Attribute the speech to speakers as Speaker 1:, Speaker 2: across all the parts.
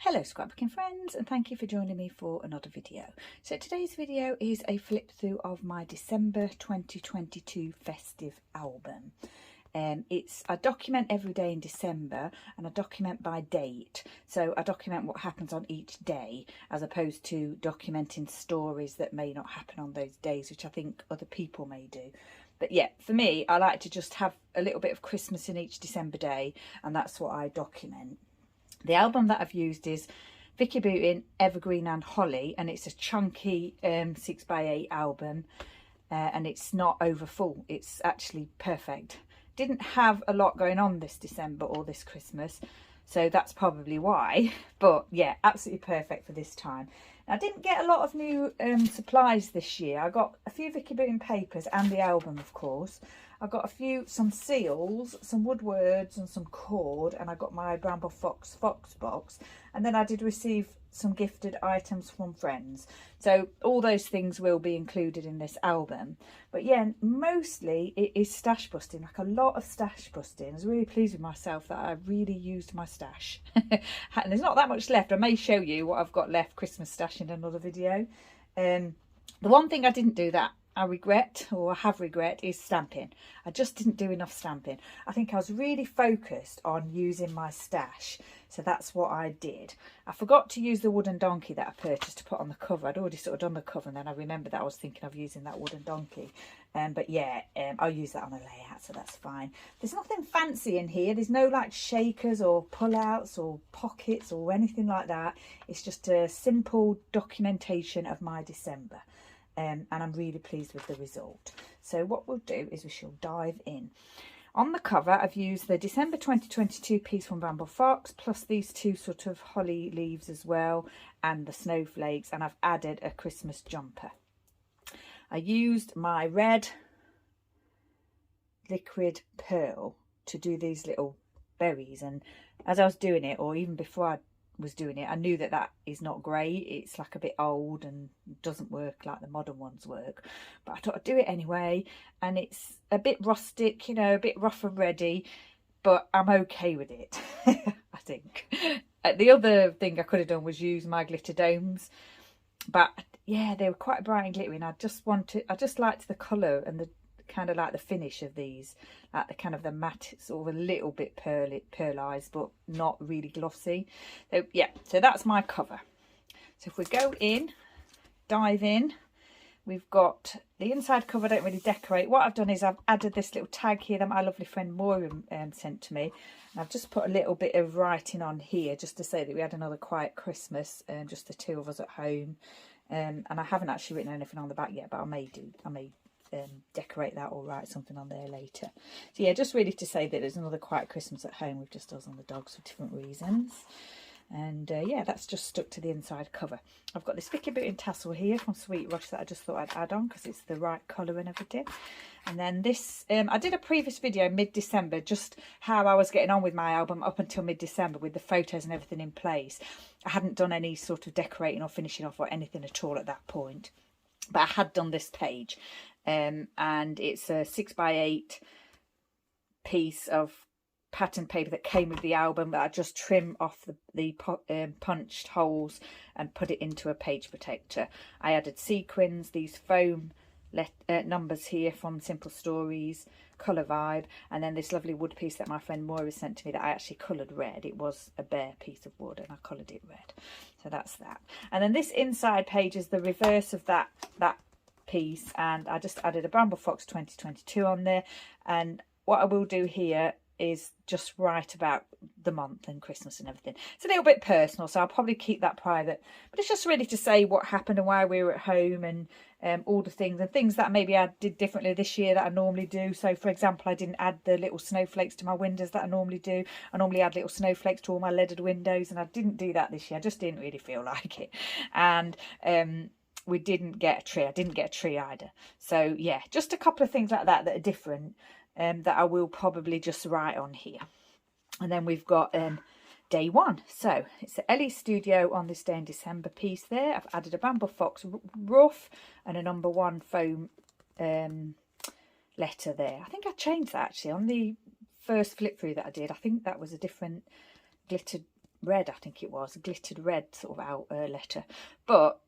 Speaker 1: Hello scrapbooking friends, and thank you for joining me for another video. So today's video is a flip through of my December 2022 festive album. I document every day in December, and I document by date. So I document what happens on each day as opposed to documenting stories that may not happen on those days, which I think other people may do. But yeah, for me, I like to just have a little bit of Christmas in each December day, and that's what I document. The album that I've used is Vicki Boutin Evergreen Holly, and it's a chunky 6x8 album, and it's not over full. It's actually perfect. Didn't have a lot going on this December or this Christmas, so that's probably why. But yeah, absolutely perfect for this time. I didn't get a lot of new supplies this year. I got a few Vicki Boutin papers and the album, of course. I got some seals, some wood words and some cord, and I got my Bramble Fox box. And then I did receive some gifted items from friends. So all those things will be included in this album. But yeah, mostly it is stash busting, like a lot of stash busting. I was really pleased with myself that I really used my stash. And there's not that much left. I may show you what I've got left Christmas stash in another video. The one thing I didn't do that I regret, or I have regret, is stamping. I just didn't do enough stamping. I think I was really focused on using my stash, so that's what I did. I forgot to use the wooden donkey that I purchased to put on the cover. I'd already sort of done the cover, and then I remembered that I was thinking of using that wooden donkey. But yeah, I'll use that on a layout, so that's fine. There's nothing fancy in here. There's no like shakers or pull-outs or pockets or anything like that. It's just a simple documentation of my December. And I'm really pleased with the result. So what we'll do is we shall dive in. On the cover, I've used the December 2022 piece from Bramble Fox, plus these two sort of holly leaves as well, and the snowflakes, and I've added a Christmas jumper. I used my red liquid pearl to do these little berries, and as I was doing it, or even before I was doing it, I knew that that is not great. It's like a bit old and doesn't work like the modern ones work, but I thought I'd do it anyway. And it's a bit rustic, you know, a bit rough and ready, but I'm okay with it. I think the other thing I could have done was use my glitter domes, but yeah, they were quite bright and glittery, and I just liked the colour and the kind of like the finish of these, like the kind of the matte, sort of a little bit pearlized, but not really glossy. So yeah, so that's my cover. So if we go in, dive in, we've got the inside cover. I don't really decorate. What I've done is I've added this little tag here that my lovely friend Maura sent to me, and I've just put a little bit of writing on here just to say that we had another quiet Christmas, just the two of us at home. And I haven't actually written anything on the back yet, but I may decorate that or write something on there later. So yeah, just really to say that there's another quiet Christmas at home with just us and the dogs for different reasons. And yeah, that's just stuck to the inside cover. I've got this Vicki Boutin tassel here from Sweet Rush that I just thought I'd add on because it's the right colour and everything. And then this, I did a previous video mid-December, just how I was getting on with my album up until mid-December with the photos and everything in place. I hadn't done any sort of decorating or finishing off or anything at all at that point, but I had done this page. And it's a 6x8 piece of pattern paper that came with the album that I just trim off the punched holes and put it into a page protector. I added sequins, these foam numbers here from Simple Stories, Colour Vibe, and then this lovely wood piece that my friend Maura sent to me that I actually coloured red. It was a bare piece of wood and I coloured it red. So that's that. And then this inside page is the reverse of that piece, and I just added a Bramble Fox 2022 on there. And what I will do here is just write about the month and Christmas and everything. It's a little bit personal, so I'll probably keep that private, but it's just really to say what happened and why we were at home, and all the things that maybe I did differently this year that I normally do. So for example, I didn't add the little snowflakes to my windows that I normally do. I normally add little snowflakes to all my leaded windows, and I didn't do that this year. I just didn't really feel like it. And we didn't get a tree. I didn't get a tree either. So yeah, just a couple of things like that that are different, that I will probably just write on here. And then we've got day one. So it's the Ellie Studio on this day in December piece there. I've added a Bramble Fox ruff and a number 1 foam letter there. I think I changed that actually on the first flip through that I did. I think that was a different glittered red, I think it was, a glittered red sort of out letter. But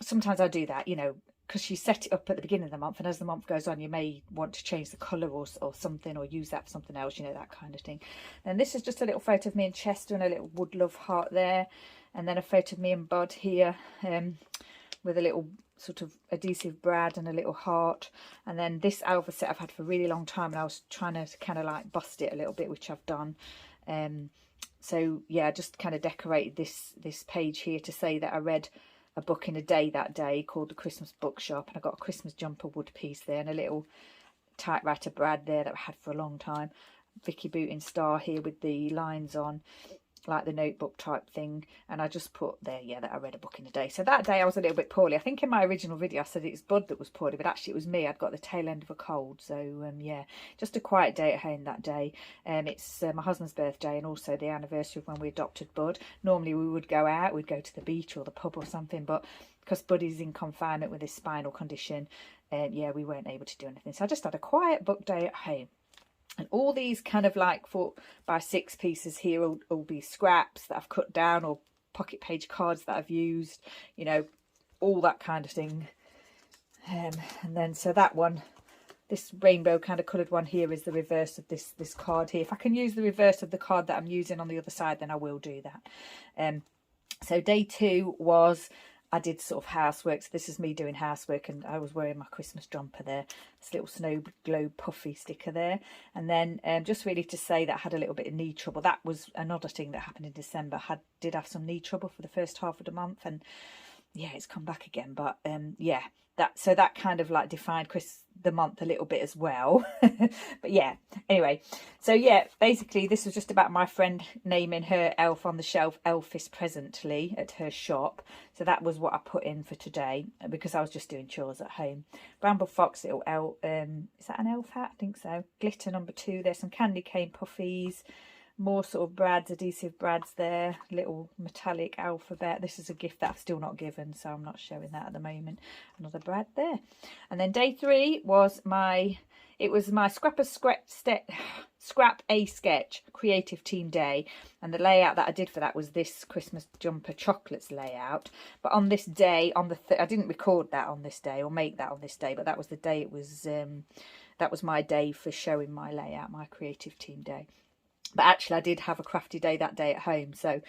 Speaker 1: sometimes I do that, you know, because she set it up at the beginning of the month, and as the month goes on you may want to change the colour or something, or use that for something else, you know, that kind of thing. And this is just a little photo of me and Chester and a little wood love heart there, and then a photo of me and Bud here with a little sort of adhesive brad and a little heart. And then this alpha set I've had for a really long time, and I was trying to kind of like bust it a little bit, which I've done. So yeah, I just kind of decorated this page here to say that I read a book in a day that day called The Christmas Bookshop, and I got a Christmas jumper wood piece there and a little typewriter brad there that I had for a long time. Vicki Boutin star here with the lines on, like the notebook type thing, and I just put there, yeah, that I read a book in a day. So that day I was a little bit poorly. I think in my original video I said it was Bud that was poorly, but actually it was me. I'd got the tail end of a cold. So yeah, just a quiet day at home that day. It's my husband's birthday and also the anniversary of when we adopted Bud. Normally we would go out, we'd go to the beach or the pub or something, but because Buddy's in confinement with his spinal condition, yeah, we weren't able to do anything. So I just had a quiet book day at home. And all these kind of like 4x6 pieces here will be scraps that I've cut down, or pocket page cards that I've used, you know, all that kind of thing. And then so that one, this rainbow kind of coloured one here, is the reverse of this card here. If I can use the reverse of the card that I'm using on the other side, then I will do that. So day 2 was, I did sort of housework. So this is me doing housework, and I was wearing my Christmas jumper there. This little snow globe puffy sticker there. And then just really to say that I had a little bit of knee trouble. That was another thing that happened in December. Did have some knee trouble for the first half of the month, and yeah, it's come back again. But yeah, that kind of like defined the month a little bit as well. But yeah, anyway, so yeah, basically this was just about my friend naming her elf on the shelf Elphys presently at her shop. So that was what I put in for today, because I was just doing chores at home. Bramble Fox little elf, is that an elf hat? I think so. Glitter number 2. There's some candy cane puffies, more sort of brads, adhesive brads there, little metallic alphabet. This is a gift that I've still not given, so I'm not showing that at the moment. Another brad there. And then day 3 was my Scrap a Sketch creative team day, and the layout that I did for that was this Christmas jumper chocolates layout. But on this day, I didn't record that on this day or make that on this day, but that was the day it was, that was my day for showing my layout, my creative team day. But actually I did have a crafty day that day at home, so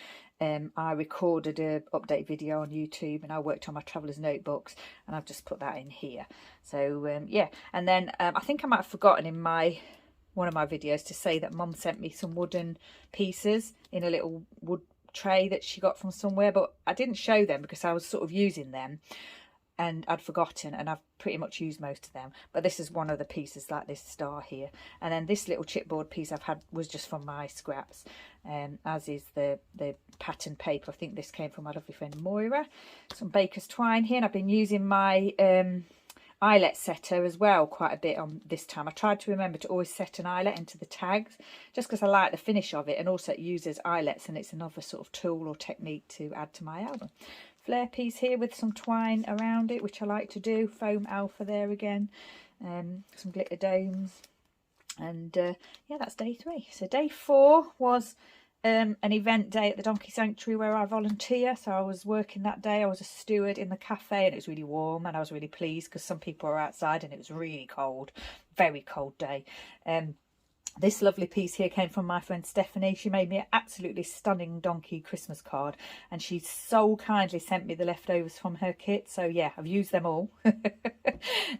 Speaker 1: I recorded an update video on YouTube, and I worked on my traveller's notebooks, and I've just put that in here. So yeah, and then I think I might have forgotten in one of my videos to say that Mum sent me some wooden pieces in a little wood tray that she got from somewhere, but I didn't show them because I was sort of using them and I'd forgotten, and I've pretty much used most of them. But this is one of the pieces, like this star here. And then this little chipboard piece I've had was just from my scraps, as is the pattern paper. I think this came from my lovely friend Moira. Some baker's twine here, and I've been using my eyelet setter as well quite a bit on this time. I tried to remember to always set an eyelet into the tags, just because I like the finish of it, and also it uses eyelets, and it's another sort of tool or technique to add to my album. Flare piece here with some twine around it, which I like to do. Foam alpha there again. Some glitter domes. And yeah, that's day 3. So day 4 was an event day at the Donkey Sanctuary where I volunteer. So I was working that day. I was a steward in the cafe, and it was really warm, and I was really pleased because some people were outside and it was really cold. Very cold day. This lovely piece here came from my friend Stephanie. She made me an absolutely stunning donkey Christmas card, and she so kindly sent me the leftovers from her kit. So yeah, I've used them all.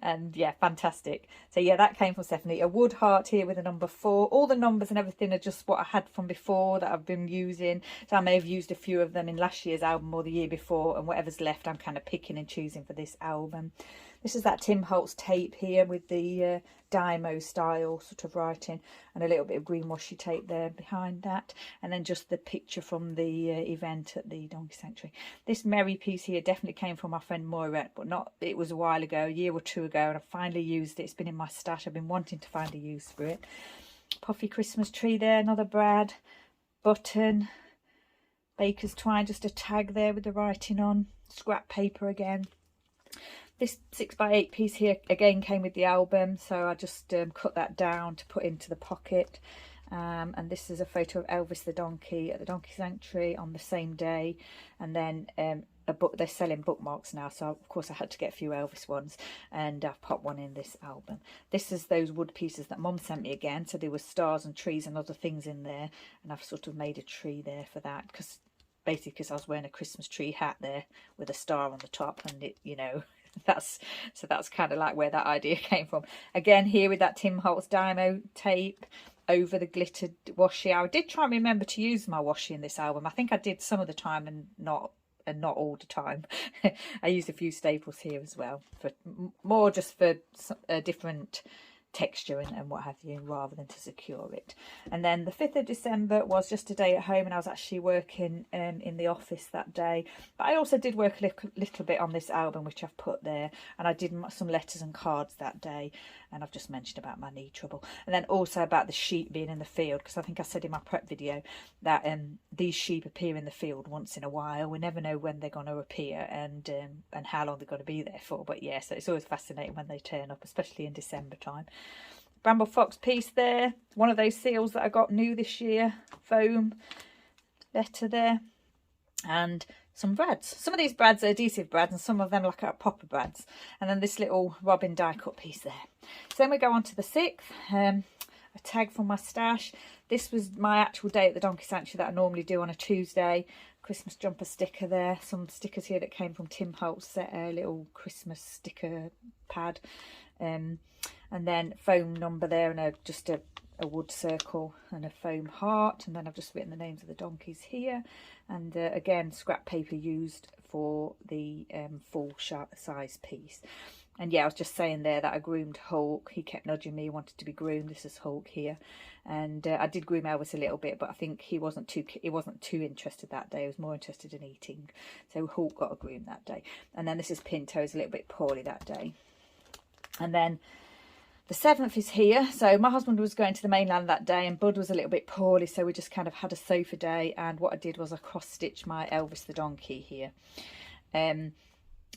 Speaker 1: And yeah, fantastic. So yeah, that came from Stephanie. A wood heart here with a number 4. All the numbers and everything are just what I had from before that I've been using. So I may have used a few of them in last year's album or the year before, and whatever's left I'm kind of picking and choosing for this album. This is that Tim Holtz tape here with the Dymo style sort of writing, and a little bit of green washi tape there behind that, and then just the picture from the event at the Donkey Sanctuary. This Merry piece here definitely came from my friend Moira, but it was a while ago, a year or 2 ago, and I finally used it. It's been in my stash. I've been wanting to find a use for it. Puffy Christmas tree there, another brad, button, baker's twine, just a tag there with the writing on, scrap paper again. This 6x8 piece here again came with the album, so I just cut that down to put into the pocket. And this is a photo of Elvis the donkey at the Donkey Sanctuary on the same day. And then a book, they're selling bookmarks now, so of course I had to get a few Elvis ones, and I've popped one in this album. This is those wood pieces that Mum sent me again, so there were stars and trees and other things in there, and I've sort of made a tree there for that, because basically because I was wearing a Christmas tree hat there with a star on the top, and it, you know, that's kind of like where that idea came from. Again, here with that Tim Holtz Dymo tape over the glittered washi. I did try and remember to use my washi in this album. I think I did some of the time and not all the time. I used a few staples here as well, for more just for a different texture and what have you, rather than to secure it. And then the 5th of December was just a day at home, and I was actually working in the office that day, but I also did work a little bit on this album, which I've put there, and I did some letters and cards that day, and I've just mentioned about my knee trouble, and then also about the sheep being in the field, because I think I said in my prep video that these sheep appear in the field once in a while. We never know when they're going to appear and how long they're going to be there for, but yeah, so it's always fascinating when they turn up, especially in December time. Bramble Fox piece there, one of those seals that I got new this year, foam letter there, and some brads. Some of these brads are adhesive brads and some of them like popper brads, and then this little robin die cut piece there. So then we go on to the 6th, a tag from my stash. This was my actual day at the Donkey Sanctuary that I normally do on a Tuesday. Christmas jumper sticker there, some stickers here that came from Tim Holtz set, a little Christmas sticker pad, and then foam number there, and just a wood circle and a foam heart, and then I've just written the names of the donkeys here, and again scrap paper used for the full size piece. And yeah, I was just saying there that I groomed Hulk. He kept nudging me, he wanted to be groomed. This is Hulk here, and I did groom Elvis a little bit, but I think he wasn't too interested that day. He was more interested in eating, so Hulk got a groom that day. And then this is Pinto, who's a little bit poorly that day. And then the 7th is here. So my husband was going to the mainland that day, and Bud was a little bit poorly, so we just kind of had a sofa day. And what I did was I cross-stitched my Elvis the donkey here.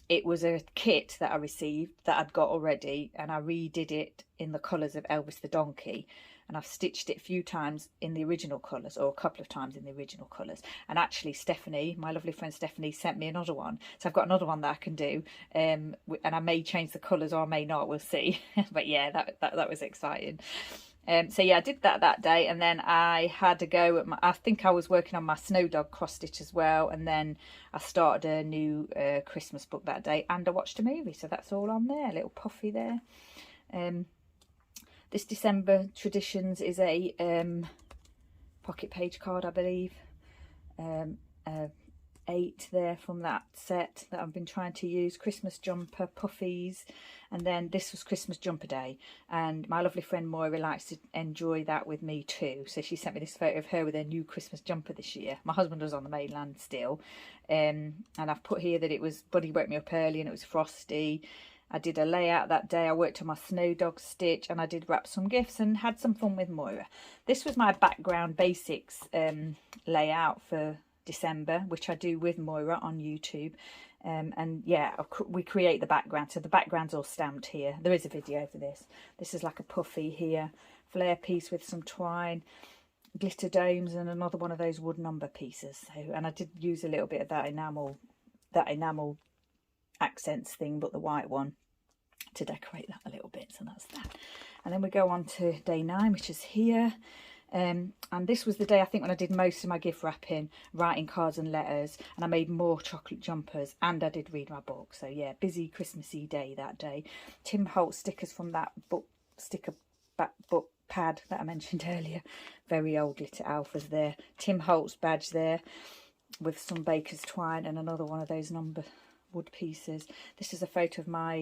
Speaker 1: It was a kit that I received that I'd got already, and I redid it in the colours of Elvis the donkey. And I've stitched it a few times in the original colours, or a couple of times in the original colours. And actually Stephanie, my lovely friend Stephanie, sent me another one. So I've got another one that I can do. And I may change the colours or I may not, we'll see. But yeah, that was exciting. So yeah, I did that day, and then I had to go at I think I was working on my Snow Dog cross stitch as well, and then I started a new Christmas book that day, and I watched a movie, so that's all on there, a little puffy there. This December Traditions is a pocket page card, I believe. 8 there from that set that I've been trying to use. Christmas jumper, puffies, and then this was Christmas jumper day, and my lovely friend Moira likes to enjoy that with me too, so she sent me this photo of her with her new Christmas jumper this year. My husband was on the mainland still, and I've put here that it was Buddy woke me up early and it was frosty. I did a layout that day. I worked on my Snow Dog stitch, and I did wrap some gifts and had some fun with Moira. This was my background basics layout for December, which I do with Moira on YouTube. And yeah, we create the background, so the background's all stamped here. There is a video for this. This is like a puffy here, flare piece with some twine, glitter domes, and another one of those wood number pieces. So, and I did use a little bit of that enamel accents thing, but the white one, to decorate that a little bit. So that's that. And then we go on to day 9, which is here. And this was the day, I think, when I did most of my gift wrapping, writing cards and letters, and I made more chocolate jumpers, and I did read my book. So yeah, busy Christmassy day that day. Tim Holtz stickers from that book book pad that I mentioned earlier. Very old glitter alphas there. Tim Holtz badge there with some baker's twine and another one of those number wood pieces. This is a photo of my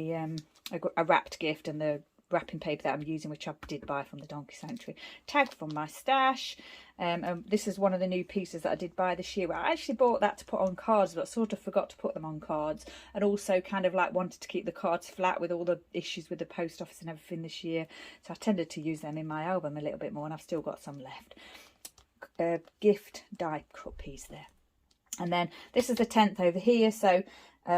Speaker 1: a wrapped gift and the wrapping paper that I'm using, which I did buy from the Donkey Sanctuary. Tag from my stash. This is one of the new pieces that I did buy this year. I actually bought that to put on cards, but sort of forgot to put them on cards, and also kind of like wanted to keep the cards flat with all the issues with the post office and everything this year, so I tended to use them in my album a little bit more, and I've still got some left. Gift die cut piece there. And then this is the 10th over here. So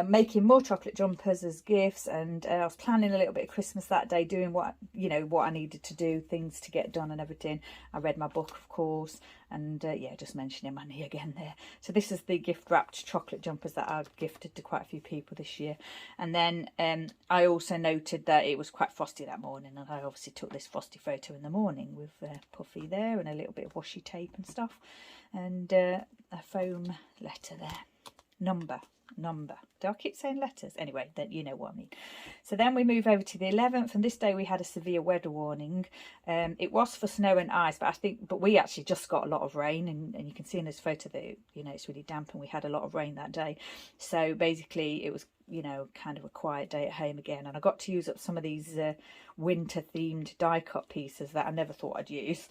Speaker 1: making more chocolate jumpers as gifts, and I was planning a little bit of Christmas that day, doing what I needed to do, things to get done and everything. I read my book, of course, and yeah, just mentioning my knee again there. So this is the gift wrapped chocolate jumpers that I've gifted to quite a few people this year. And then I also noted that it was quite frosty that morning, and I obviously took this frosty photo in the morning with Puffy there and a little bit of washi tape and stuff, and a foam letter there, number. Do I keep saying letters? Anyway, then you know what I mean. So then we move over to the 11th, and this day we had a severe weather warning. It was for snow and ice, but we actually just got a lot of rain, and you can see in this photo that it's really damp, and we had a lot of rain that day. So basically it was kind of a quiet day at home again, and I got to use up some of these winter themed die cut pieces that I never thought I'd use.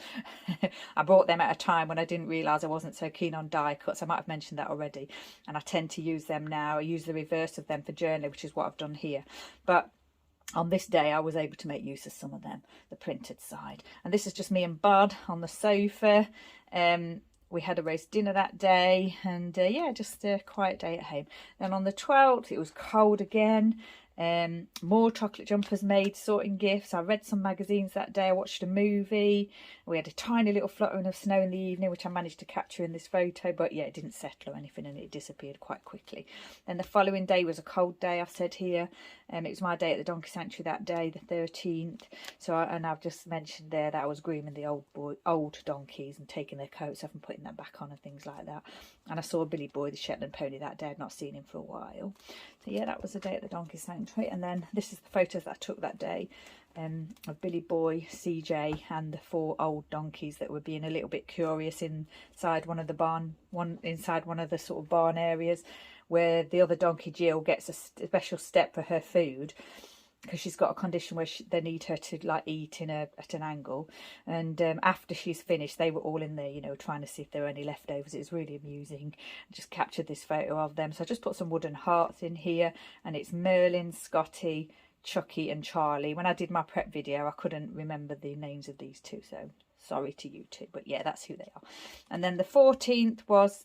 Speaker 1: I bought them at a time when I didn't realise I wasn't so keen on die cuts. I might have mentioned that already, and I tend to use them now. I use the reverse of them for journaling, which is what I've done here, but on this day I was able to make use of some of them, the printed side. And this is just me and Bud on the sofa. We had a roast dinner that day, and yeah, just a quiet day at home. Then on the 12th it was cold again. More chocolate jumpers made, sorting gifts. I read some magazines that day. I watched a movie. We had a tiny little fluttering of snow in the evening, which I managed to capture in this photo, but yeah, it didn't settle or anything, and it disappeared quite quickly. Then the following day was a cold day, I've said here. It was my day at the Donkey Sanctuary that day, the 13th. So I've just mentioned there that I was grooming the old donkeys and taking their coats off and putting them back on and things like that. And I saw Billy Boy, the Shetland pony, that day. I'd not seen him for a while. So yeah, that was the day at the Donkey Sanctuary. And then this is the photos that I took that day of Billy Boy, CJ, and the 4 old donkeys that were being a little bit curious inside one of the sort of barn areas, where the other donkey Jill gets a special step for her food, because she's got a condition where they need her to like eat at an angle. And after she's finished, they were all in there, trying to see if there were any leftovers. It was really amusing. I just captured this photo of them. So I just put some wooden hearts in here, and it's Merlin, Scotty, Chucky and Charlie. When I did my prep video, I couldn't remember the names of these two, so sorry to you two, but yeah, that's who they are. And then the 14th was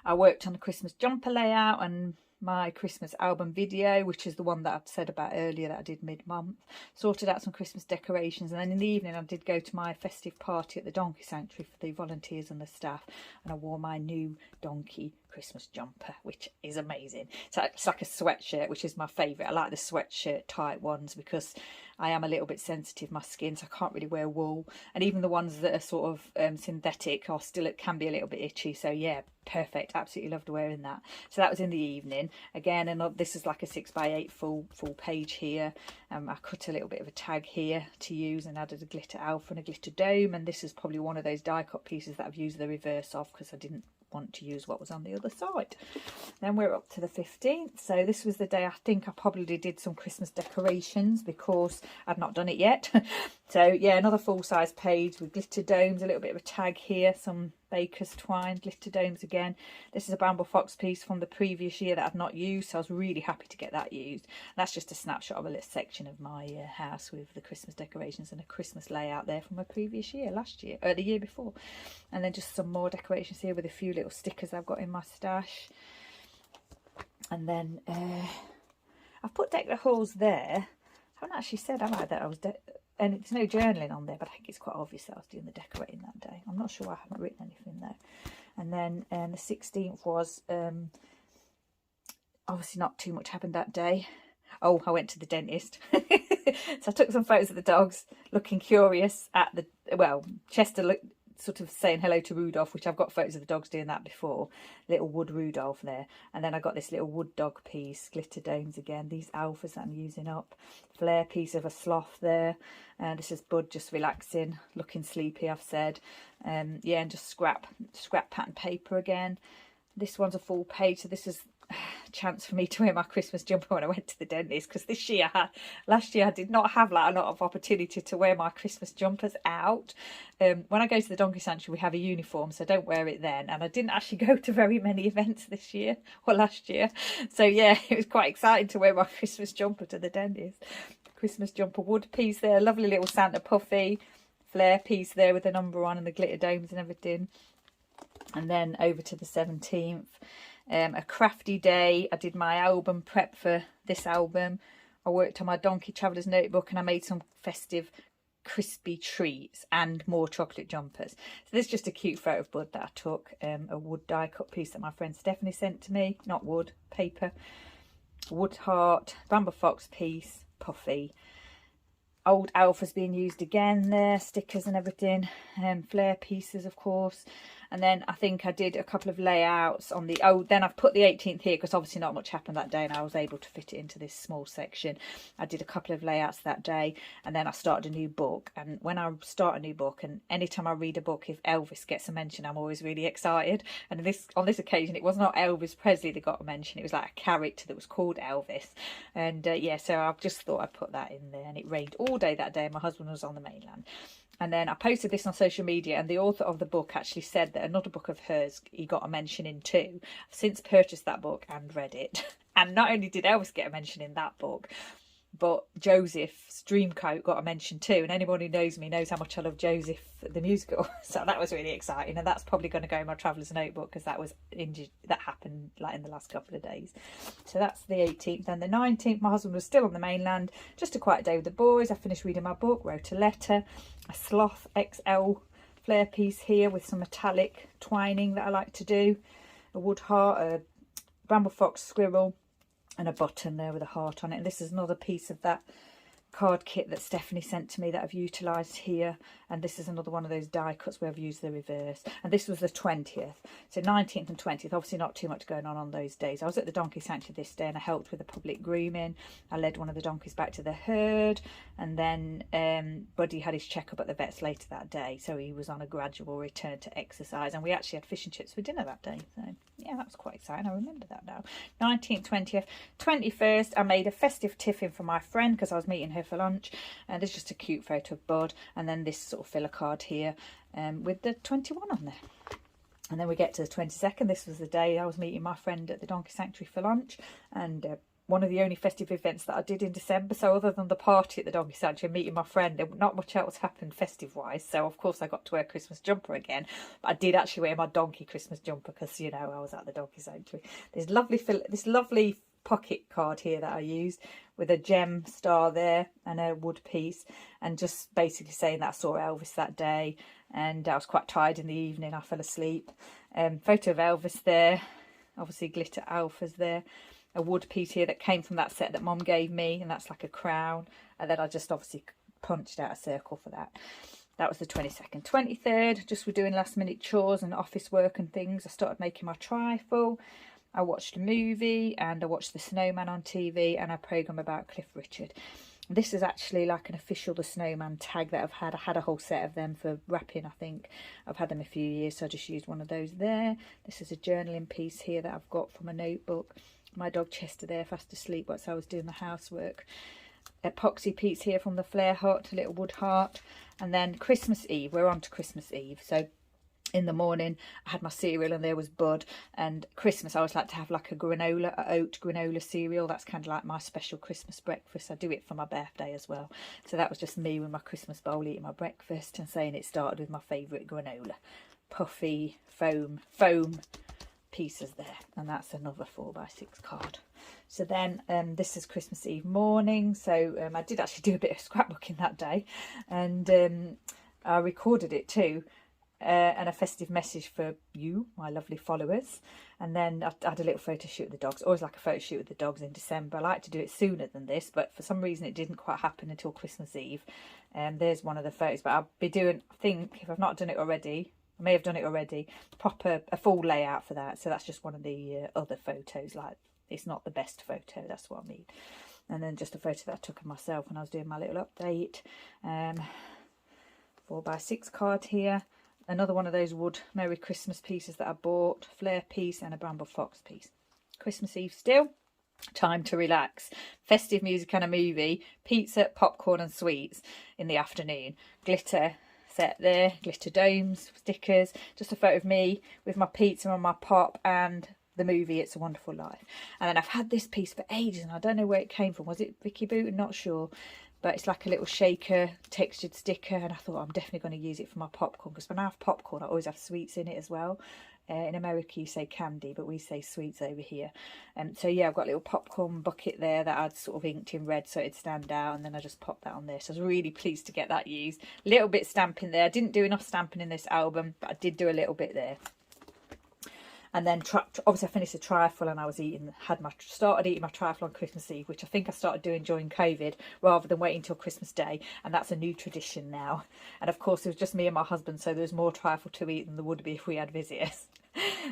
Speaker 1: I worked on a Christmas jumper layout and my Christmas album video, which is the one that I'd said about earlier that I did mid-month. Sorted out some Christmas decorations, and then in the evening I did go to my festive party at the Donkey Sanctuary for the volunteers and the staff, and I wore my new donkey Christmas jumper, which is amazing. So it's like a sweatshirt, which is my favourite. I like the sweatshirt type ones because I am a little bit sensitive, my skin, so I can't really wear wool, and even the ones that are sort of synthetic are still, it can be a little bit itchy. So yeah, perfect, absolutely loved wearing that. So that was in the evening again, and this is like a 6x8 full page here. I cut a little bit of a tag here to use and added a glitter elf and a glitter dome, and this is probably one of those die cut pieces that I've used the reverse of because I didn't want to use what was on the other side. Then we're up to the 15th, so this was the day I think I probably did some Christmas decorations because I'd not done it yet. So yeah, another full-size page with glitter domes, a little bit of a tag here, some baker's twine, glitter domes again. This is a Bramble Fox piece from the previous year that I've not used, so I was really happy to get that used. And that's just a snapshot of a little section of my house with the Christmas decorations and a Christmas layout there from a previous year, the year before. And then just some more decorations here with a few little stickers I've got in my stash. And then I've put deck the halls there. I haven't actually said, have I, that I was and it's no journaling on there, but I think it's quite obvious that I was doing the decorating that day. I'm not sure why I haven't written anything there. And then the 16th was obviously not too much happened that day. Oh, I went to the dentist. So I took some photos of the dogs looking curious at the, well, Chester sort of saying hello to Rudolph, which I've got photos of the dogs doing that before. Little wood Rudolph there. And then I got this little wood dog piece, glitter domes again, these alphas that I'm using up, flare piece of a sloth there. This is Bud just relaxing, looking sleepy, I've said. Yeah, and just scrap pattern paper again. This one's a full page, so this is a chance for me to wear my Christmas jumper when I went to the dentist, because last year I did not have like a lot of opportunity to wear my Christmas jumpers out. When I go to the Donkey Sanctuary we have a uniform, so I don't wear it then, and I didn't actually go to very many events this year or last year, so yeah, it was quite exciting to wear my Christmas jumper to the dentist. Christmas jumper wood piece there, lovely little Santa Puffy, flare piece there with the number on and the glitter domes and everything. And then over to the 17th, A crafty day. I did my album prep for this album. I worked on my Donkey Traveller's notebook and I made some festive crispy treats and more chocolate jumpers. So this is just a cute photo of Bud that I took. A wood die cut piece that my friend Stephanie sent to me. Not wood, paper. Wood heart, bramble fox piece, puffy. Old Alpha's being used again there, stickers and everything, flare pieces of course. And then I think I did a couple of layouts on the, then I've put the 18th here because obviously not much happened that day and I was able to fit it into this small section. I did a couple of layouts that day and then I started a new book. And when I start a new book, and anytime I read a book, if Elvis gets a mention, I'm always really excited. And on this occasion, it was not Elvis Presley that got a mention, it was like a character that was called Elvis. And yeah, so I just thought I'd put that in there. And it rained all day that day and my husband was on the mainland. And then I posted this on social media and the author of the book actually said that another book of hers he got a mention in too. I've since purchased that book and read it. And not only did Elvis get a mention in that book, but Joseph's Dreamcoat got a mention too. And anyone who knows me knows how much I love Joseph the musical. So that was really exciting. And that's probably going to go in my traveller's notebook because that happened like in the last couple of days. So that's the 18th. Then the 19th, my husband was still on the mainland. Just a quiet day with the boys. I finished reading my book, wrote a letter, a Sloth XL flare piece here with some metallic twining that I like to do, a wood heart, a bramble fox squirrel, and a button there with a heart on it. And this is another piece of that card kit that Stephanie sent to me that I've utilised here. And this is another one of those die cuts where I've used the reverse. And this was the 20th. So 19th and 20th, obviously not too much going on those days. I was at the donkey sanctuary this day and I helped with the public grooming. I led one of the donkeys back to the herd. And then Buddy had his checkup at the vet's later that day. So he was on a gradual return to exercise. And we actually had fish and chips for dinner that day. So yeah, that was quite exciting. I remember that now. 19th, 20th, 21st, I made a festive tiffin for my friend because I was meeting her for lunch. And there's just a cute photo of Bud. And then this sort of filler card here with the 21 on there. And then we get to the 22nd. This was the day I was meeting my friend at the donkey sanctuary for lunch. And one of the only festive events that I did in December. So other than the party at the donkey sanctuary, meeting my friend, not much else happened festive wise. So of course I got to wear a Christmas jumper again. But I did actually wear my donkey Christmas jumper because, you know, I was at the donkey sanctuary. There's this lovely pocket card here that I used with a gem star there and a wood piece, and just basically saying that I saw Elvis that day and I was quite tired in the evening. I fell asleep. Photo of Elvis there, obviously glitter alphas there. A wood piece here that came from that set that Mum gave me, and that's like a crown. And then I just obviously punched out a circle for that. That was the 22nd. 23rd, just we're doing last minute chores and office work and things. I started making my trifle. I watched a movie and I watched The Snowman on TV and a programme about Cliff Richard. This is actually like an official The Snowman tag that I've had. I had a whole set of them for wrapping, I think. I've had them a few years, so I just used one of those there. This is a journaling piece here that I've got from a notebook. My dog Chester there fast asleep whilst I was doing the housework. Epoxy piece here from the Flare Hut, a little wood heart. And then Christmas Eve, we're on to Christmas Eve. So in the morning I had my cereal and there was Bud, and Christmas I always like to have like a oat granola cereal. That's kind of like my special Christmas breakfast. I do it for my birthday as well. So that was just me with my Christmas bowl eating my breakfast and saying it started with my favourite granola. Puffy foam pieces there, and that's another 4x6 card. So then this is Christmas Eve morning. So I did actually do a bit of scrapbooking that day, and I recorded it too. And a festive message for you, my lovely followers. And then I had a little photo shoot with the dogs. I always like a photo shoot with the dogs in December. I like to do it sooner than this, but for some reason it didn't quite happen until Christmas Eve. There's one of the photos, but I'll be doing, I think, if I've not done it already, I may have done it already, a full layout for that. So that's just one of the other photos. Like, it's not the best photo, that's what I mean. And then just a photo that I took of myself when I was doing my little update. 4x6 card here. Another one of those wood Merry Christmas pieces that I bought. Flare piece and a bramble fox piece. Christmas Eve still. Time to relax. Festive music and a movie. Pizza, popcorn and sweets in the afternoon. Glitter set there. Glitter domes, stickers. Just a photo of me with my pizza and my pop and the movie It's a Wonderful Life. And then I've had this piece for ages and I don't know where it came from. Was it Vicki Boutin? Not sure. But it's like a little shaker textured sticker, and I thought I'm definitely going to use it for my popcorn, because when I have popcorn I always have sweets in it as well. In America you say candy, but we say sweets over here. So yeah, I've got a little popcorn bucket there that I'd sort of inked in red so it'd stand out, and then I just popped that on there. So I was really pleased to get that used. A little bit stamping there. I didn't do enough stamping in this album, but I did do a little bit there. And then obviously I finished the trifle, and I started eating my trifle on Christmas Eve, which I think I started doing during COVID rather than waiting till Christmas Day, and that's a new tradition now. And of course it was just me and my husband, so there was more trifle to eat than there would be if we had visitors.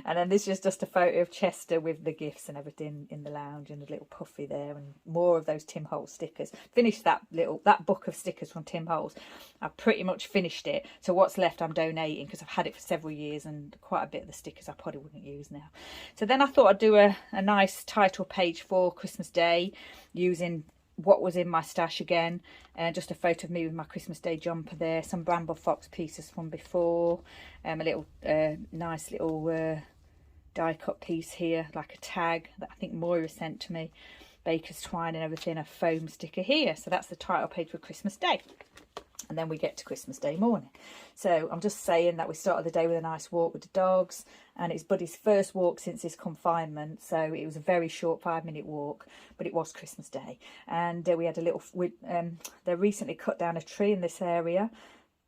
Speaker 1: And then this is just a photo of Chester with the gifts and everything in the lounge, and a little puffy there, and more of those Tim Holtz stickers. Finished that book of stickers from Tim Holtz. I've pretty much finished it, so what's left I'm donating, because I've had it for several years, and quite a bit of the stickers I probably wouldn't use now. So then I thought I'd do a nice title page for Christmas Day using what was in my stash again, and just a photo of me with my Christmas Day jumper there, some Bramble Fox pieces from before, a little nice little die cut piece here, like a tag that I think Moira sent to me, baker's twine and everything, a foam sticker here. So that's the title page for Christmas Day. And then we get to Christmas Day morning. So I'm just saying that we started the day with a nice walk with the dogs, and it's Buddy's first walk since his confinement, so it was a very short 5-minute walk, but it was Christmas Day. And we had a little, they recently cut down a tree in this area.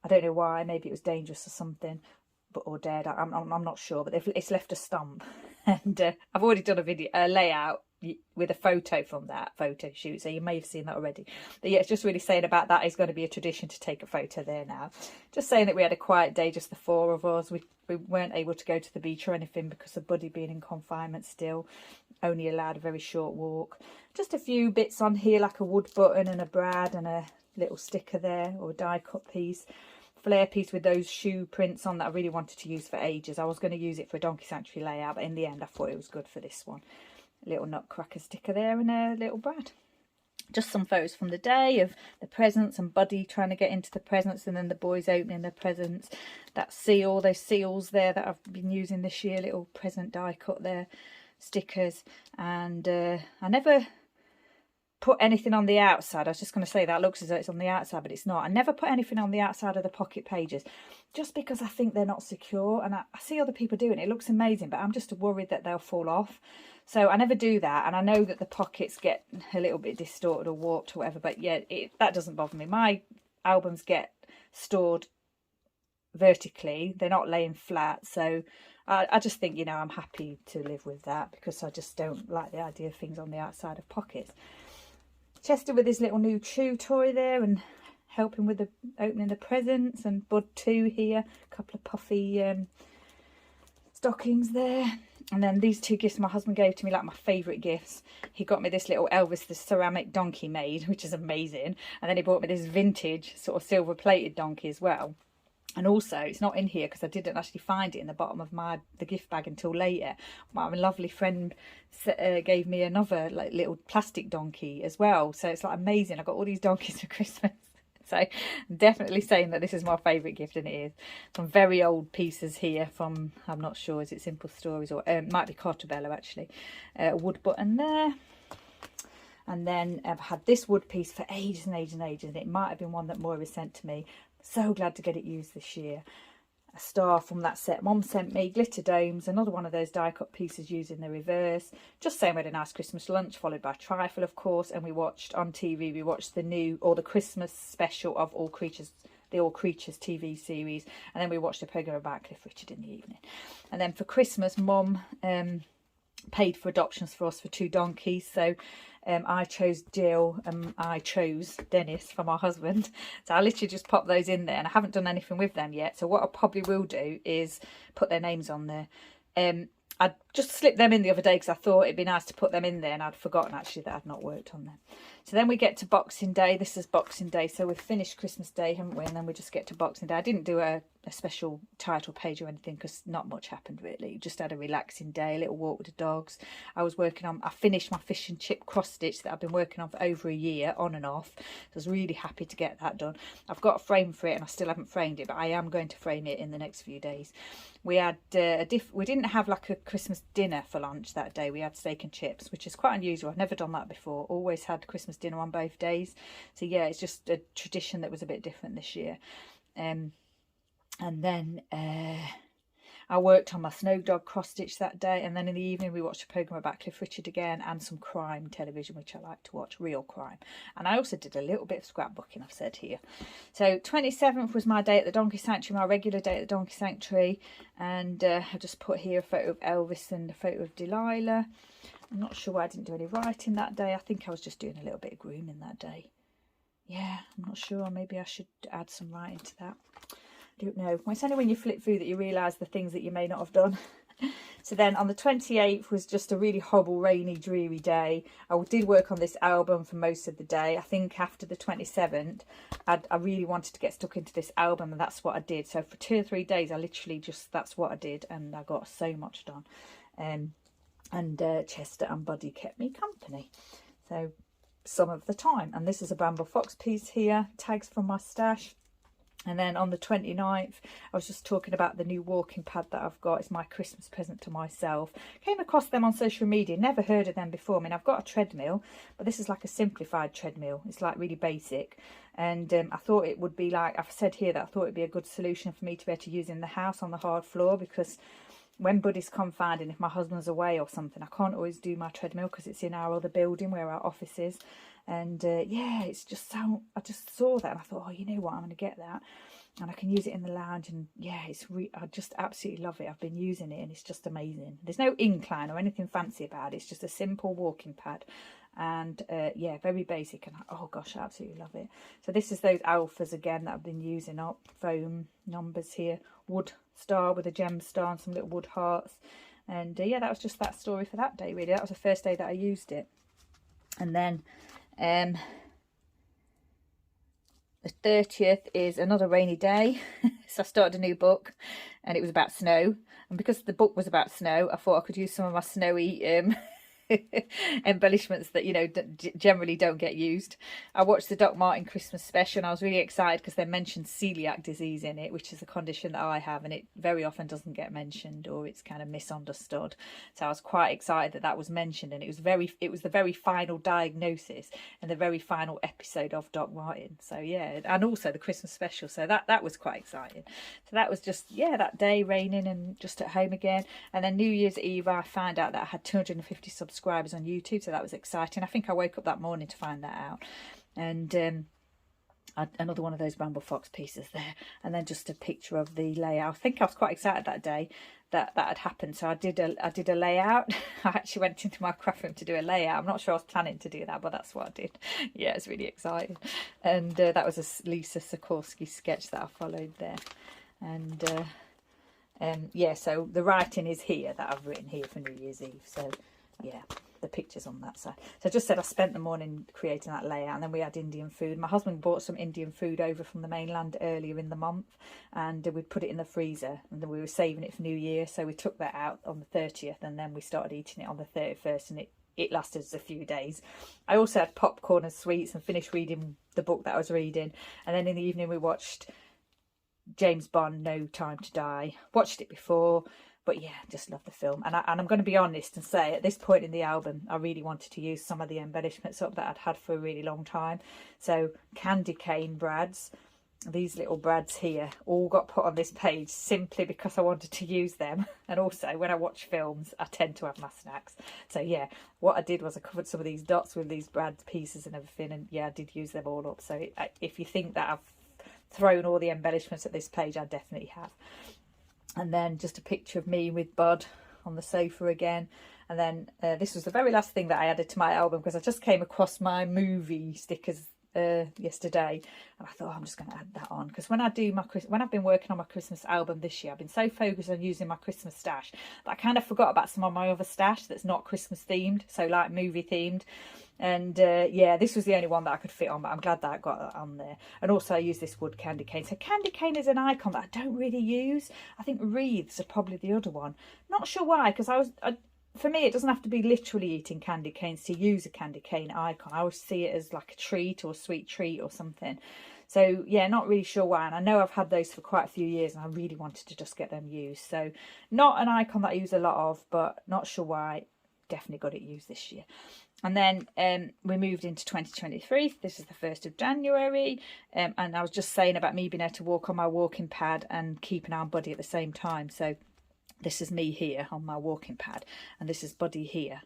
Speaker 1: I don't know why, maybe it was dangerous or something, or dead, I'm not sure, but it's left a stump. And I've already done a layout with a photo from that photo shoot, so you may have seen that already. But yeah, it's just really saying about that is going to be a tradition to take a photo there now. Just saying that we had a quiet day, just the 4 of us. We weren't able to go to the beach or anything because of Buddy being in confinement still, only allowed a very short walk. Just a few bits on here, like a wood button and a brad and a little sticker there, or a die cut piece, flare piece with those shoe prints on that I really wanted to use for ages. I was going to use it for a Donkey Sanctuary layout, but in the end I thought it was good for this one. A little nutcracker sticker there and a little brad. Just some photos from the day of the presents and Buddy trying to get into the presents, and then the boys opening their presents. That seal, those seals there that I've been using this year, little present die cut there, stickers. And I never put anything on the outside. I was just going to say that looks as though it's on the outside, but it's not. I never put anything on the outside of the pocket pages, just because I think they're not secure, and I see other people doing it. It looks amazing, but I'm just worried that they'll fall off. So I never do that, and I know that the pockets get a little bit distorted or warped or whatever, but yeah, that doesn't bother me. My albums get stored vertically, they're not laying flat, so I just think, you know, I'm happy to live with that, because I just don't like the idea of things on the outside of pockets. Chester with his little new chew toy there, and helping with the opening the presents, and Bud 2 here, a couple of puffy stockings there. And then these 2 gifts my husband gave to me, like my favourite gifts. He got me this little Elvis the ceramic donkey made, which is amazing, and then he bought me this vintage sort of silver plated donkey as well. And also, it's not in here because I didn't actually find it in the bottom of the gift bag until later. My lovely friend gave me another like little plastic donkey as well. So it's like amazing. I got all these donkeys for Christmas. So I'm definitely saying that this is my favourite gift, and it is. Some very old pieces here from, I'm not sure, is it Simple Stories, or might be Cartabello actually. A wood button there. And then I've had this wood piece for ages and ages and ages, and it might have been one that Moira sent to me. So glad to get it used this year. A star from that set Mum sent me, glitter domes, another one of those die cut pieces used in the reverse. Just saying, we had a nice Christmas lunch, followed by trifle of course, and we watched on TV, we watched the Christmas special of All Creatures, the All Creatures TV series, and then we watched a programme about Cliff Richard in the evening. And then for Christmas, Mum paid for adoptions for us for 2 donkeys, so I chose Jill and I chose Dennis for my husband. So I literally just popped those in there, and I haven't done anything with them yet. So what I probably will do is put their names on there. I just slipped them in the other day because I thought it'd be nice to put them in there, and I'd forgotten actually that I'd not worked on them. So then we get to Boxing Day. This is Boxing Day, so we've finished Christmas Day, haven't we? And then we just get to Boxing Day. I didn't do a special title page or anything because not much happened really. Just had a relaxing day, a little walk with the dogs. I finished my fish and chip cross stitch that I've been working on for over a year, on and off. So I was really happy to get that done. I've got a frame for it, and I still haven't framed it, but I am going to frame it in the next few days. We had we didn't have like a Christmas dinner for lunch that day. We had steak and chips, which is quite unusual. I've never done that before. Always had Christmas dinner on both days. So yeah, it's just a tradition that was a bit different this year. And then I I worked on my Snow Dog cross stitch that day, and then in the evening we watched a programme about Cliff Richard again, and some crime television, which I like to watch, real crime. And I also did a little bit of scrapbooking, I've said here. So 27th was my day at the Donkey Sanctuary, my regular day at the Donkey Sanctuary, and I just put here a photo of Elvis and a photo of Delilah. I'm not sure why I didn't do any writing that day. I think I was just doing a little bit of grooming that day. Yeah, I'm not sure. Maybe I should add some writing to that. I don't know. Well, it's only when you flip through that you realise the things that you may not have done. So then on the 28th was just a really horrible, rainy, dreary day. I did work on this album for most of the day. I think after the 27th, I really wanted to get stuck into this album, and that's what I did. So for 2 or 3 days, I literally just, that's what I did, and I got so much done. And Chester and Buddy kept me company. So some of the time. And this is a Bramble Fox piece here, tags from my stash. And then on the 29th, I was just talking about the new walking pad that I've got. It's my Christmas present to myself. Came across them on social media, never heard of them before. I mean, I've got a treadmill, but this is like a simplified treadmill. It's like really basic. And I thought it would be like, I've said here that I thought it'd be a good solution for me to be able to use in the house on the hard floor, because when Buddy's confined and if my husband's away or something, I can't always do my treadmill because it's in our other building where our office is. And yeah, it's just so, I just saw that and I thought, oh, you know what, I'm going to get that. And I can use it in the lounge, and yeah, I just absolutely love it. I've been using it and it's just amazing. There's no incline or anything fancy about it. It's just a simple walking pad. And yeah, very basic, and oh gosh, I absolutely love it. So this is those alphas again that I've been using up. Foam numbers here, wood star with a gem star and some little wood hearts. And yeah, that was just that story for that day, really. That was the first day that I used it. And then the 30th is another rainy day. So I started a new book, and it was about snow. And because the book was about snow, I thought I could use some of my snowy embellishments that, you know, generally don't get used. I watched the Doc Martin Christmas special, and I was really excited because they mentioned celiac disease in it, which is a condition that I have, and it very often doesn't get mentioned, or it's kind of misunderstood. So I was quite excited that that was mentioned, and it was the very final diagnosis and the very final episode of Doc Martin. So yeah, and also the Christmas special. So that was quite exciting. So that was just, yeah, that day raining and just at home again. And then New Year's Eve, I found out that I had 250 subscribers on YouTube, so that was exciting. I think I woke up that morning to find that out. And another one of those Bramble Fox pieces there, and then just a picture of the layout. I think I was quite excited that day that had happened, so I did a layout. I actually went into my craft room to do a layout. I'm not sure I was planning to do that, but that's what I did. Yeah, it's really exciting. And that was a Lisa Sikorsky sketch that I followed there. And yeah, so the writing is here that I've written here for New Year's Eve. So yeah, the pictures on that side. So I just said I spent the morning creating that layout, and then we had Indian food. My husband bought some Indian food over from the mainland earlier in the month, and we'd put it in the freezer, and then we were saving it for New Year. So we took that out on the 30th, and then we started eating it on the 31st, and it lasted us a few days. I also had popcorn and sweets and finished reading the book that I was reading, and then in the evening we watched James Bond, No Time to Die. Watched it before, but yeah, just love the film. And I'm going to be honest and say, at this point in the album, I really wanted to use some of the embellishments up that I'd had for a really long time. So candy cane brads, these little brads here, all got put on this page simply because I wanted to use them. And also, when I watch films, I tend to have my snacks. So yeah, what I did was I covered some of these dots with these brad pieces and everything. And yeah, I did use them all up. So if you think that I've thrown all the embellishments at this page, I definitely have. And then just a picture of me with Bud on the sofa again. And then this was the very last thing that I added to my album, because I just came across my movie stickers yesterday, and I thought, I'm just going to add that on, because when I've been working on my Christmas album this year, I've been so focused on using my Christmas stash that I kind of forgot about some of my other stash that's not Christmas themed, so like movie themed. And yeah, this was the only one that I could fit on, but I'm glad that I got that on there. And also I use this wood candy cane. So candy cane is an icon that I don't really use. I think wreaths are probably the other one. Not sure why, because for me, it doesn't have to be literally eating candy canes to use a candy cane icon. I always see it as like a treat or a sweet treat or something. So yeah, not really sure why. And I know I've had those for quite a few years, and I really wanted to just get them used. So not an icon that I use a lot of, but not sure why. Definitely got it used this year. And then we moved into 2023. This is the 1st of January. And I was just saying about me being able to walk on my walking pad and keep an eye on Buddy at the same time. So This is me here on my walking pad, and this is Buddy here.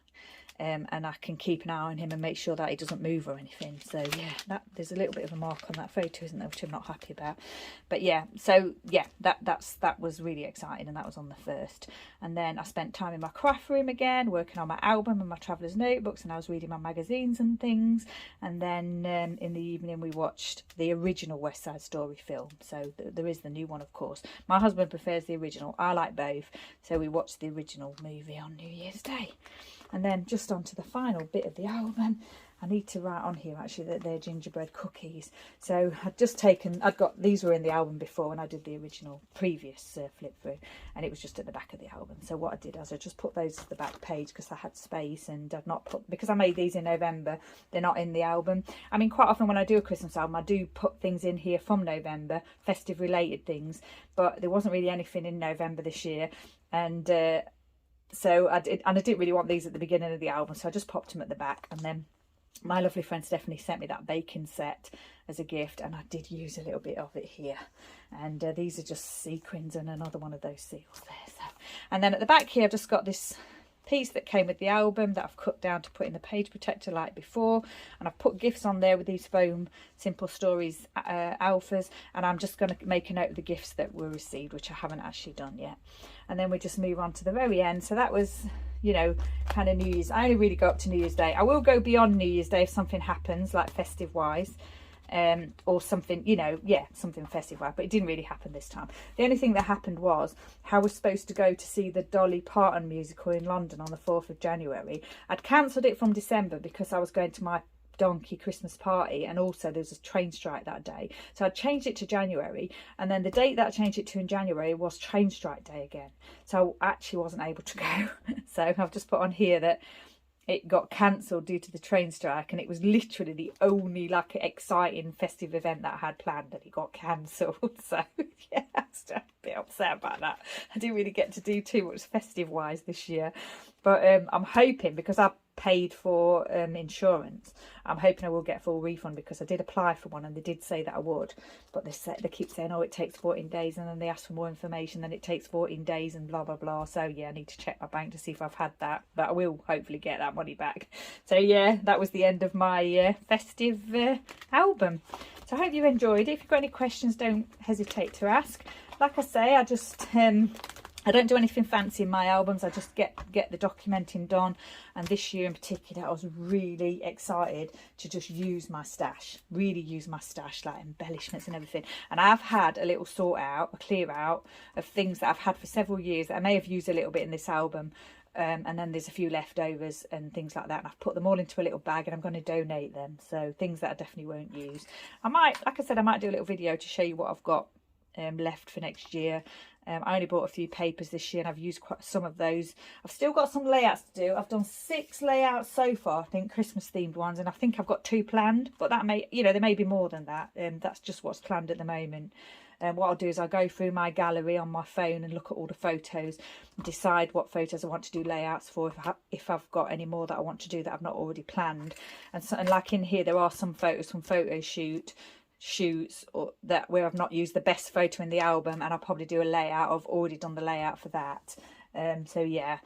Speaker 1: And I can keep an eye on him and make sure that he doesn't move or anything. So yeah, there's a little bit of a mark on that photo, isn't there, which I'm not happy about. But yeah, so yeah, that was really exciting, and that was on the 1st. And then I spent time in my craft room again, working on my album and my traveller's notebooks, and I was reading my magazines and things. And then in the evening we watched the original West Side Story film. So there is the new one, of course. My husband prefers the original. I like both. So we watched the original movie on New Year's Day. And then just on to the final bit of the album. I need to write on here actually that they're gingerbread cookies. So these were in the album before when I did the original previous flip through, and it was just at the back of the album. So what I did is I just put those to the back page because I had space, and I've not put, because I made these in November, they're not in the album. I mean, quite often when I do a Christmas album, I do put things in here from November, festive related things, but there wasn't really anything in November this year. And so I didn't really want these at the beginning of the album, so I just popped them at the back. And then my lovely friend Stephanie sent me that baking set as a gift, and I did use a little bit of it here. And these are just sequins and another one of those seals there. So, and then at the back here I've just got this piece that came with the album that I've cut down to put in the page protector like before, and I've put gifts on there with these foam Simple Stories alphas, and I'm just going to make a note of the gifts that were received, which I haven't actually done yet. And then we just move on to the very end. So that was, you know, kind of New Year's. I only really go up to New Year's Day. I will go beyond New Year's Day if something happens, like festive wise, or something, you know, yeah, something festive wise, but it didn't really happen this time. The only thing that happened was I was supposed to go to see the Dolly Parton musical in London on the 4th of January. I'd cancelled it from December because I was going to my donkey Christmas party, and also there was a train strike that day, so I changed it to January, and then the date that I changed it to in January was train strike day again, so I actually wasn't able to go. So I've just put on here that it got cancelled due to the train strike, and it was literally the only like exciting festive event that I had planned, and it got cancelled. So yeah, I was a bit upset about that. I didn't really get to do too much festive wise this year, but I'm hoping, because I paid for insurance, I'm hoping I will get a full refund, because I did apply for one and they did say that I would, but they keep saying, oh, it takes 14 days, and then they ask for more information, then it takes 14 days and blah blah blah. So yeah, I need to check my bank to see if I've had that, but I will hopefully get that money back. So yeah, that was the end of my festive album. So I hope you enjoyed it. If you've got any questions, don't hesitate to ask. Like I say, I just I don't do anything fancy in my albums. I just get the documenting done. And this year in particular, I was really excited to just use my stash, really use my stash, like embellishments and everything. And I've had a little a clear out of things that I've had for several years that I may have used a little bit in this album. And then there's a few leftovers and things like that, and I've put them all into a little bag, and I'm going to donate them. So things that I definitely won't use. I might, like I said, I might do a little video to show you what I've got left for next year. I only bought a few papers this year, and I've used quite some of those. I've still got some layouts to do. I've done 6 layouts so far, I think, Christmas themed ones, and I think I've got 2 planned, but that may, you know, there may be more than that. That's just what's planned at the moment. What I'll do is I'll go through my gallery on my phone and look at all the photos and decide what photos I want to do layouts for, if I've got any more that I want to do that I've not already planned. And so, and like in here, there are some photos from photo shoots or that where I've not used the best photo in the album, and I'll probably do a layout. I've already done the layout for that. So yeah,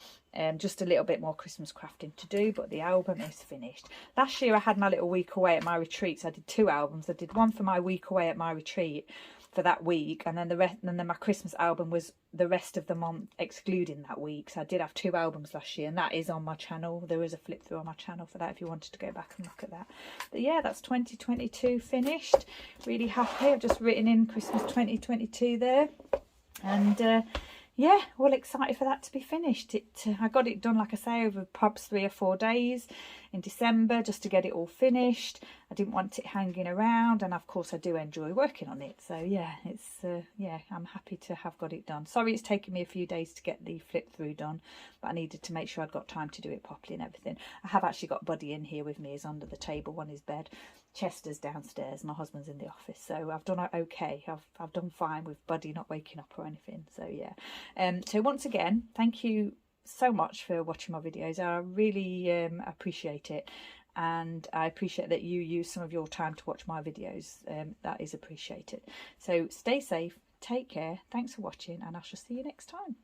Speaker 1: just a little bit more Christmas crafting to do, but the album is finished. Last year I had my little week away at my retreat, so I did 2 albums. I did one for my week away at my retreat for that week, and then the rest, and then my Christmas album was the rest of the month excluding that week. So I did have 2 albums last year, and that is on my channel. There is a flip through on my channel for that if you wanted to go back and look at that. But yeah, that's 2022 finished. Really happy. I've just written in Christmas 2022 there, and yeah, all excited for that to be finished. I got it done, like I say, over perhaps 3 or 4 days in December, just to get it all finished. I didn't want it hanging around, and of course I do enjoy working on it. So yeah, it's yeah, I'm happy to have got it done. Sorry it's taken me a few days to get the flip through done, but I needed to make sure I'd got time to do it properly and everything. I have actually got Buddy in here with me. He's under the table on his bed. Chester's downstairs, my husband's in the office, so I've done okay. I've done fine with Buddy not waking up or anything. So yeah, so once again, thank you so much for watching my videos. I really appreciate it, and I appreciate that you use some of your time to watch my videos. That is appreciated. So stay safe, take care, thanks for watching, and I shall see you next time.